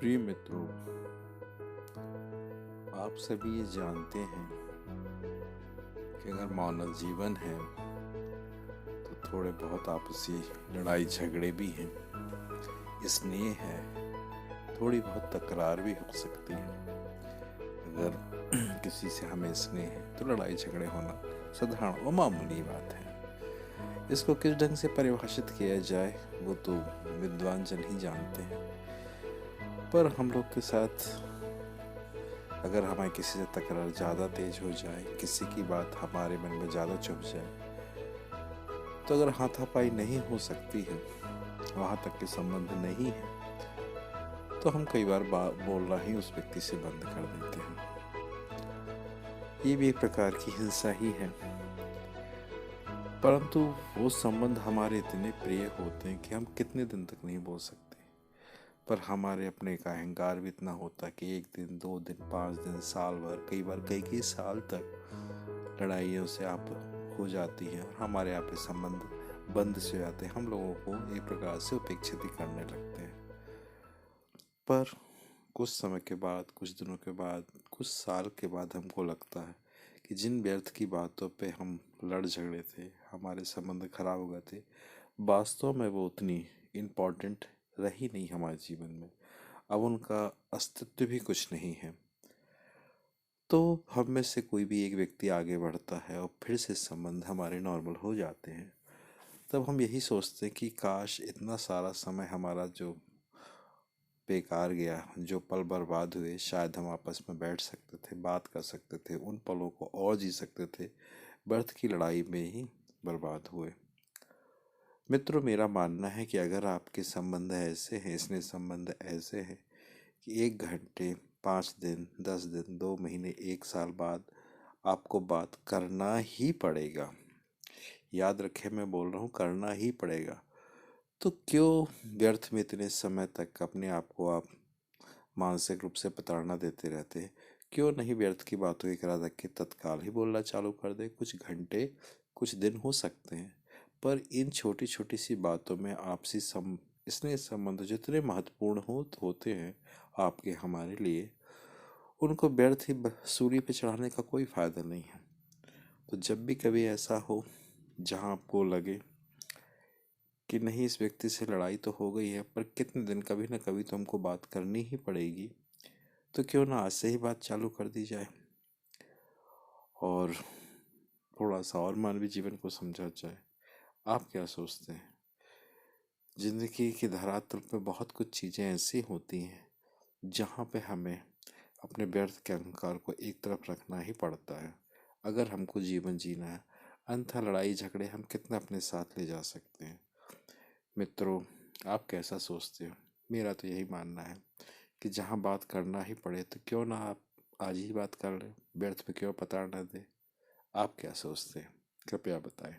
प्रिय मित्रों, आप सभी ये जानते हैं कि अगर मानव जीवन है तो थोड़े बहुत आपसी लड़ाई झगड़े भी हैं, स्नेह है, थोड़ी बहुत तकरार भी हो सकती है। अगर किसी से हमें स्नेह है तो लड़ाई झगड़े होना साधारण और मामूली बात है। इसको किस ढंग से परिभाषित किया जाए वो तो विद्वान जन ही जानते हैं। पर हम लोग के साथ अगर हमें किसी से तकरार ज़्यादा तेज हो जाए, किसी की बात हमारे मन में ज़्यादा चुभ जाए, तो अगर हाथापाई नहीं हो सकती है, वहाँ तक के संबंध नहीं है, तो हम कई बार बोलना ही उस व्यक्ति से बंद कर देते हैं। ये भी एक प्रकार की हिंसा ही है। परंतु वो संबंध हमारे इतने प्रिय होते हैं कि हम कितने दिन तक नहीं बोल सकते। पर हमारे अपने का अहंकार भी इतना होता है कि 1 दिन, 2 दिन, 5 दिन, साल भर, कई बार कई साल तक लड़ाइयों से आप हो जाती है और हमारे यहाँ पे संबंध बंद से हो जाते हैं। हम लोगों को एक प्रकार से उपेक्षित ही करने लगते हैं। पर कुछ समय के बाद, कुछ दिनों के बाद, कुछ साल के बाद हमको लगता है कि जिन व्यर्थ की बातों पे हम लड़ झगड़े थे, हमारे संबंध खराब हो गए थे, वास्तव में वो उतनी इम्पोर्टेंट रही नहीं हमारे जीवन में। अब उनका अस्तित्व भी कुछ नहीं है। तो हम में से कोई भी एक व्यक्ति आगे बढ़ता है और फिर से संबंध हमारे नॉर्मल हो जाते हैं। तब हम यही सोचते हैं कि काश इतना सारा समय हमारा जो बेकार गया, जो पल बर्बाद हुए, शायद हम आपस में बैठ सकते थे, बात कर सकते थे, उन पलों को और जी सकते थे। बर्थ की लड़ाई में ही बर्बाद हुए। मित्रों, मेरा मानना है कि अगर आपके संबंध ऐसे हैं, स्नेह संबंध ऐसे हैं कि 1 घंटे, 5 दिन, 10 दिन, 2 महीने, 1 साल बाद आपको बात करना ही पड़ेगा, याद रखें मैं बोल रहा हूँ करना ही पड़ेगा, तो क्यों व्यर्थ में इतने समय तक अपने आप को आप मानसिक रूप से प्रताड़ना देते रहते हैं। क्यों नहीं व्यर्थ की बातों की करा रख के तत्काल ही बोलना चालू कर दे। कुछ घंटे, कुछ दिन हो सकते हैं, पर इन छोटी छोटी सी बातों में आपसी स्नेह संबंध जितने महत्वपूर्ण होते हैं आपके हमारे लिए, उनको व्यर्थ ही सूली पे चढ़ाने का कोई फायदा नहीं है। तो जब भी कभी ऐसा हो जहां आपको लगे कि नहीं, इस व्यक्ति से लड़ाई तो हो गई है पर कितने दिन कभी ना कभी तो हमको बात करनी ही पड़ेगी, तो क्यों ना आज से ही बात चालू कर दी जाए और थोड़ा सा और मानवीय जीवन को समझा जाए। आप क्या सोचते हैं? जिंदगी की धरातल पे बहुत कुछ चीज़ें ऐसी होती हैं जहाँ पे हमें अपने व्यर्थ के अहंकार को एक तरफ रखना ही पड़ता है अगर हमको जीवन जीना है। अन्यथा लड़ाई झगड़े हम कितना अपने साथ ले जा सकते हैं। मित्रों, आप कैसा सोचते हो? मेरा तो यही मानना है कि जहाँ बात करना ही पड़े तो क्यों ना आप आज ही बात कर लें, व्यर्थ पे क्यों पता न दे। आप क्या सोचते हैं? कृपया बताएं।